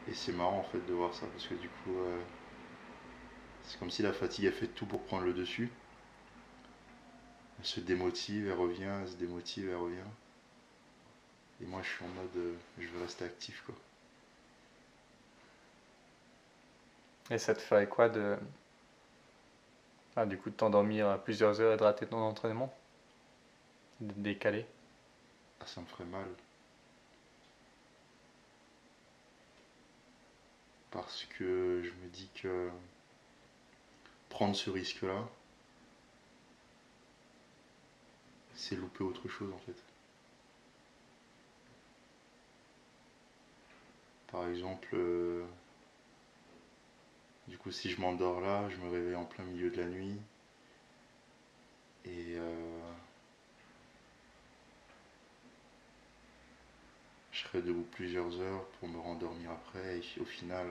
Et c'est marrant en fait de voir ça parce que du coup, c'est comme si la fatigue a fait tout pour prendre le dessus. Elle se démotive, elle revient, elle se démotive, elle revient. Et moi je suis en mode je veux rester actif quoi. Et ça te ferait quoi de, du coup, de t'endormir plusieurs heures et de rater ton entraînement? De te décaler? Ah, ça me ferait mal parce que je me dis que prendre ce risque là, c'est louper autre chose en fait. Par exemple, du coup si je m'endors là, je me réveille en plein milieu de la nuit et je serai debout plusieurs heures pour me rendormir après et au final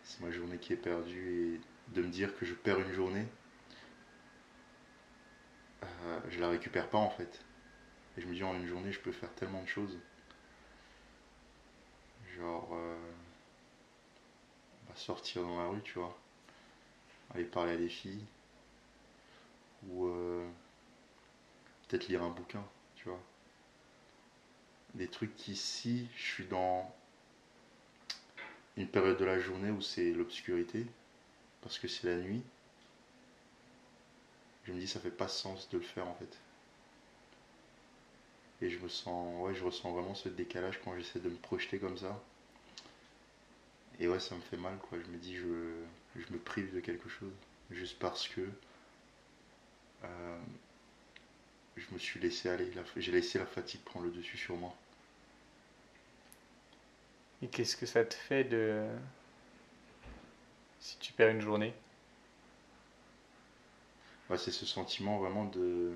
c'est ma journée qui est perdue et de me dire que je perds une journée, je la récupère pas en fait. Et je me dis en une journée je peux faire tellement de choses. Genre bah, sortir dans la rue, tu vois, aller parler à des filles ou peut-être lire un bouquin, tu vois. Des trucs qui si je suis dans une période de la journée où c'est l'obscurité, parce que c'est la nuit, je me dis ça fait pas sens de le faire en fait. Et je me sens, ouais, je ressens vraiment ce décalage quand j'essaie de me projeter comme ça. Et ouais, ça me fait mal, quoi. Je me dis, je me prive de quelque chose. Juste parce que euh, je me suis laissé aller. J'ai laissé la fatigue prendre le dessus sur moi. Et qu'est-ce que ça te fait de si tu perds une journée? Ouais, c'est ce sentiment vraiment de,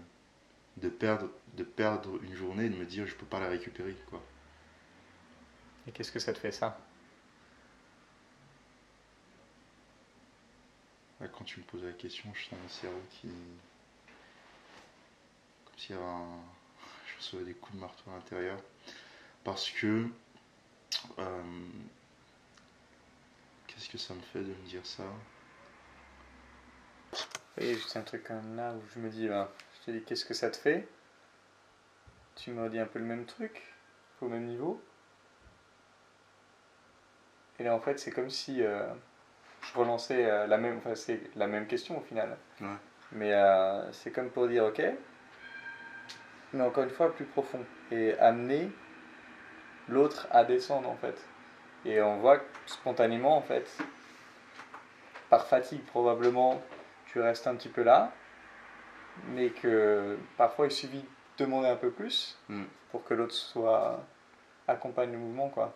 perdre, de perdre une journée et de me dire, je peux pas la récupérer, quoi. Et qu'est-ce que ça te fait ça? Là, quand tu me poses la question, je sens mon cerveau qui. Comme s'il y avait un. Je recevais des coups de marteau à l'intérieur. Parce que. euh, Qu'est-ce que ça me fait de me dire ça? Oui, juste un truc comme là où je me dis, je te dis qu'est-ce que ça te fait? Tu me redis un peu le même truc, au même niveau. Et là en fait c'est comme si je relançais la même, enfin c'est la même question au final. Ouais. Mais c'est comme pour dire ok, mais encore une fois plus profond. Et amener l'autre à descendre en fait. Et on voit que spontanément en fait, par fatigue probablement, tu restes un petit peu là, mais que parfois il suffit de demander un peu plus Mm. pour que l'autre soit accompagne le mouvement quoi.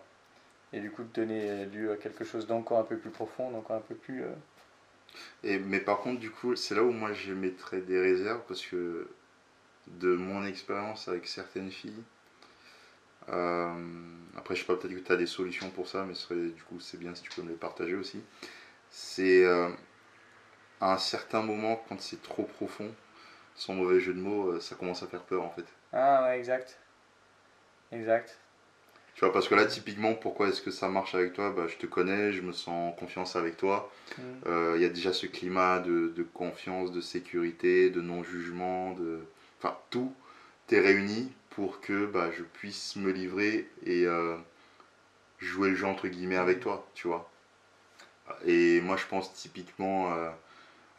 Et du coup de donner lieu à quelque chose d'encore un peu plus profond, d'encore un peu plus. Mais par contre, du coup, c'est là où moi je mettrais des réserves parce que de mon expérience avec certaines filles, après je sais pas, peut-être que tu as des solutions pour ça, mais du coup c'est bien si tu peux me les partager aussi. C'est à un certain moment, quand c'est trop profond, sans mauvais jeu de mots, ça commence à faire peur en fait. Ah ouais exact, exact. Tu vois, parce que là, typiquement, pourquoi est-ce que ça marche avec toi? Bah, je te connais, je me sens en confiance avec toi. Mm. Il y a déjà ce climat de confiance, de sécurité, de non-jugement, de. Enfin, tout est réuni pour que bah, je puisse me livrer et jouer le jeu entre guillemets avec Mm. toi, tu vois. Et moi, je pense typiquement à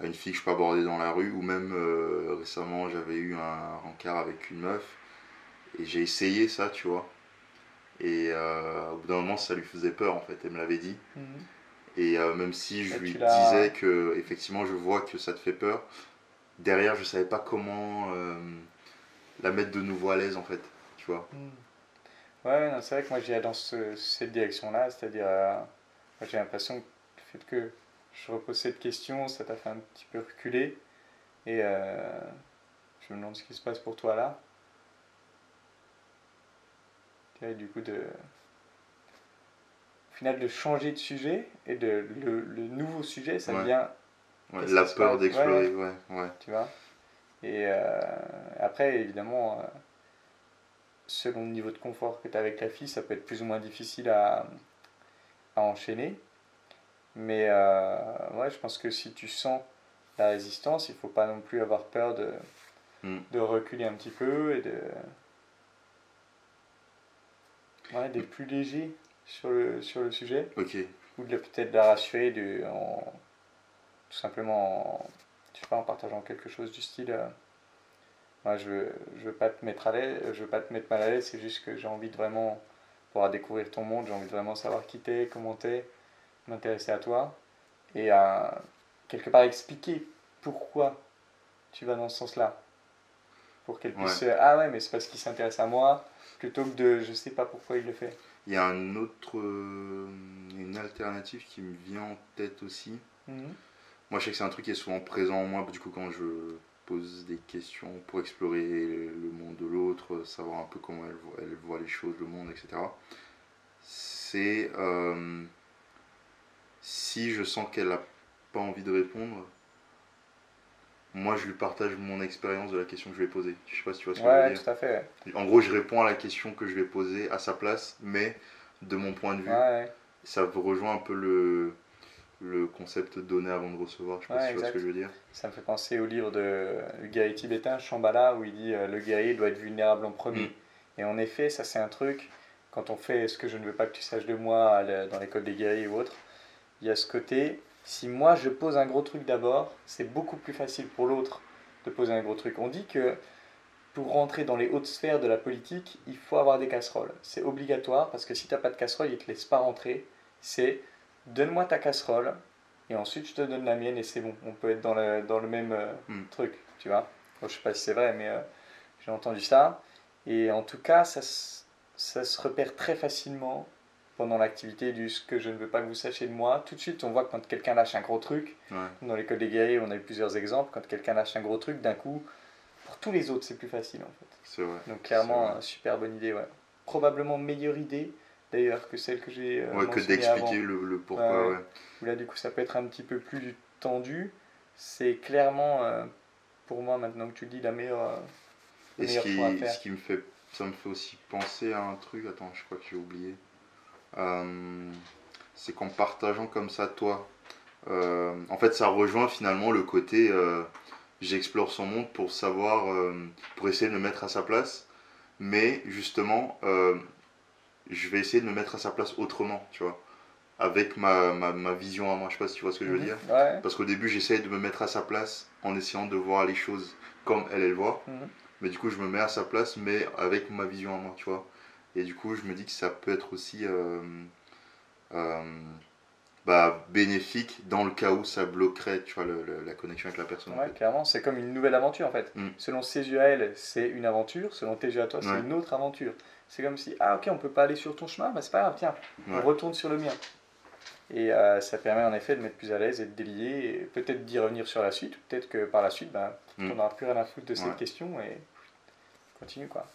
une fille que je peux aborder dans la rue, ou même récemment, j'avais eu un rencard avec une meuf et j'ai essayé ça, tu vois. Et au bout d'un moment, ça lui faisait peur en fait, elle me l'avait dit. Mm. Et même si je Et lui tu disais l'as. que effectivement je vois que ça te fait peur, derrière je savais pas comment la mettre de nouveau à l'aise en fait, tu vois. Mm. Ouais, non, c'est vrai que moi j'irais dans cette direction-là, c'est-à-dire moi, j'ai l'impression que le fait que je repose cette question, ça t'a fait un petit peu reculer et je me demande ce qui se passe pour toi là. Et du coup, au final, de changer de sujet et le nouveau sujet, ça Ouais, devient ouais, qu'est-ce la qui se peur passe? Ouais, ouais, d'explorer, ouais, ouais. tu vois. Et après, évidemment, selon le niveau de confort que tu as avec la fille, ça peut être plus ou moins difficile à enchaîner. Mais ouais, je pense que si tu sens la résistance, il faut pas non plus avoir peur de reculer un petit peu et d'être plus léger sur le sujet. Ok. Ou peut-être de la rassurer tout simplement je sais pas, en partageant quelque chose du style moi je veux pas te mettre à l'aise, je veux pas te mettre mal à l'aise, c'est juste que j'ai envie de vraiment pouvoir découvrir ton monde, j'ai envie de vraiment savoir qui t'es, comment t'es, m'intéresser à toi et quelque part expliquer pourquoi tu vas dans ce sens-là pour qu'elle puisse Ouais. ah ouais mais c'est parce qu'il s'intéresse à moi plutôt que de je sais pas pourquoi il le fait. Il y a une alternative qui me vient en tête aussi. Mhm. Moi, je sais que c'est un truc qui est souvent présent en moi, du coup, quand je pose des questions pour explorer le monde de l'autre, savoir un peu comment elle voit les choses, le monde, etc. C'est si je sens qu'elle n'a pas envie de répondre, moi, je lui partage mon expérience de la question que je vais poser. Je sais pas si tu vois ce que je veux Ouais, dire. tout à fait. En gros, je réponds à la question que je vais poser à sa place, mais de mon point de Ouais, vue, ouais, ça rejoint un peu le concept de donner avant de recevoir. Je sais pas si ouais, tu vois ce que je exact. veux dire. Ça me fait penser au livre du guerrier tibétain, Shambhala, où il dit le guerrier doit être vulnérable en Hmm. premier. Et en effet, ça c'est un truc, quand on fait ce que je ne veux pas que tu saches de moi dans l'école des guerriers ou autre, il y a ce côté, si moi je pose un gros truc d'abord, c'est beaucoup plus facile pour l'autre de poser un gros truc. On dit que pour rentrer dans les hautes sphères de la politique, il faut avoir des casseroles. C'est obligatoire parce que si tu n'as pas de casserole, ils ne te laissent pas rentrer. C'est donne-moi ta casserole et ensuite je te donne la mienne et c'est bon. On peut être dans le même Hmm. truc, tu vois. Bon, je sais pas si c'est vrai, mais j'ai entendu ça. Et en tout cas, ça se repère très facilement pendant l'activité du ce que je ne veux pas que vous sachiez de moi. Tout de suite, on voit que quand quelqu'un lâche un gros truc, Ouais, dans l'école des guerriers, on a eu plusieurs exemples, quand quelqu'un lâche un gros truc, d'un coup, pour tous les autres, c'est plus facile en fait. c'est vrai. Donc C'est clairement, vrai. super bonne idée, ouais. Probablement meilleure idée d'ailleurs que celle que j'ai Ouais, que mentionnée d'expliquer avant. le Ouais, pourquoi, ouais. ouais. Où là du coup ça peut être un petit peu plus tendu. C'est clairement, pour moi maintenant que tu le dis, le Et meilleur choix à faire. ce qui me fait, ça me fait aussi penser à un truc, attends, je crois que j'ai oublié. Euh, c'est qu'en partageant comme ça, toi, en fait, ça rejoint finalement le côté j'explore son monde pour savoir, pour essayer de me mettre à sa place, mais justement, je vais essayer de me mettre à sa place autrement, tu vois, avec ma vision à moi. Je sais pas si tu vois ce que je veux Mhm. dire. Ouais. Parce qu'au début, j'essaye de me mettre à sa place en essayant de voir les choses comme elle voit. Mhm. Mais du coup, je me mets à sa place, mais avec ma vision à moi, tu vois. Et du coup, je me dis que ça peut être aussi euh, bénéfique dans le cas où ça bloquerait, tu vois, la connexion avec la personne, en Ouais, fait. clairement, c'est comme une nouvelle aventure en fait. Mm. Selon ses yeux à elle, c'est une aventure. Selon tes yeux à toi, c'est Ouais, une autre aventure. C'est comme si, ah ok, on peut pas aller sur ton chemin, bah c'est pas grave, tiens, on ouais, retourne sur le mien. Et ça permet en effet de mettre plus à l'aise et de délier, et peut-être d'y revenir sur la suite, peut-être que par la suite, ben, mm, t'en auras plus rien à foutre de cette ouais. question et continue quoi.